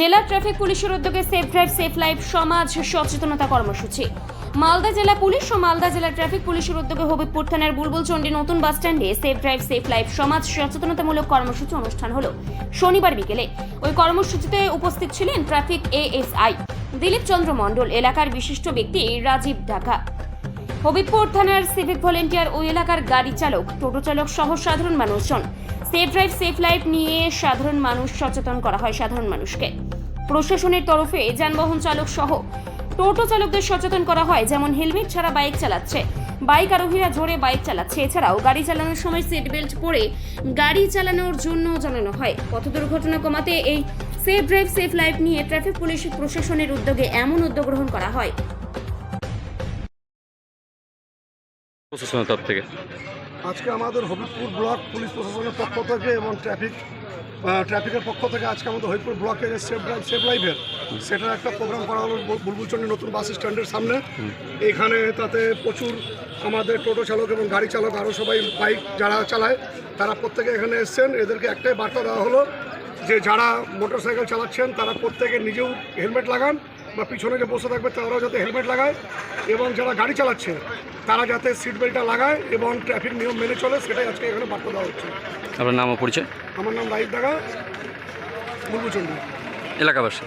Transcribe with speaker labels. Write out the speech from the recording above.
Speaker 1: জেলা ট্রাফিক পুলিশের উদ্যোগে সেফ ড্রাইভ সেফ লাইফ সমাজ সচেতনতা কর্মসূচি। মালদা জেলা পুলিশ ও মালদা জেলা ট্রাফিক পুলিশের উদ্যোগে হবিবপুর থানার বুলবুলচন্ডী নতুন বাস স্ট্যান্ডে সেফ ড্রাইভ সেফ লাইফ সমাজ সচেতনতামূলক কর্মসূচি অনুষ্ঠান হলো শনিবার বিকেলে। ওই কর্মসূচিতে উপস্থিত ছিলেন ট্রাফিক এএসআই দিলীপ চন্দ্র মণ্ডল, এলাকার বিশিষ্ট ব্যক্তি রাজীব ঢাকা, হবিবপুর থানার সিভিক ভলেন্টিয়ার ও এলাকার গাড়ি চালক, টোটো চালক সহ সাধারণ মানুষজন। সেফ ড্রাইভ সেফ লাইফ নিয়ে সাধারণ মানুষ সচেতন করা হয়। সাধারণ মানুষকে প্রশাসনের তরফে যানবাহন চালক সহ টোটো চালকদের সচেতন করা হয়, যেমন হেলমেট ছাড়া বাইক চালাচ্ছে, বাইক আরোহীরা জোরে বাইক চালাচ্ছে। এছাড়াও গাড়ি চালানোর সময় সিট বেল্ট পরে গাড়ি চালানোর জন্য জানানো হয়। পথ দুর্ঘটনা কমাতে এই সেফ ড্রাইভ সেফ লাইফ নিয়ে ট্রাফিক পুলিশ প্রশাসনের উদ্যোগে এমন উদ্যোগ গ্রহণ করা হয়।
Speaker 2: প্রশাসনের তরফ থেকে
Speaker 3: আজকে আমাদের হবিবপুর ব্লক পুলিশ প্রশাসনের পক্ষ থেকে এবং ট্রাফিকের পক্ষ থেকে আজকে আমাদের হবিবপুর ব্লকের সেফ ড্রাইভ সেফ লাইফের সেটার একটা প্রোগ্রাম করা হলো বুলবুলচন্ডী নতুন বাস স্ট্যান্ডের সামনে। এখানে তাতে প্রচুর আমাদের টোটো চালক এবং গাড়ি চালক আরও সবাই বাইক যারা চালায় তারা প্রত্যেকে এখানে এসছেন। এদেরকে একটাই বার্তা দেওয়া হলো যে যারা মোটর সাইকেল চালাচ্ছেন তারা প্রত্যেকে নিজেও হেলমেট লাগান বা পিছনে যে বসে থাকবে তারাও যাতে হেলমেট লাগায়, এবং যারা গাড়ি চালাচ্ছে তারা যাতে সিট বেল্টটা লাগায় এবং ট্রাফিক নিয়ম মেনে চলে, সেটাই আজকে এখানে বার্তা দেওয়া হচ্ছে।
Speaker 2: আপনার নাম ও পরিচয়?
Speaker 3: আমার নাম রাজীব ঢাকা, বুলবুলচন্ডী
Speaker 2: এলাকাবাসী।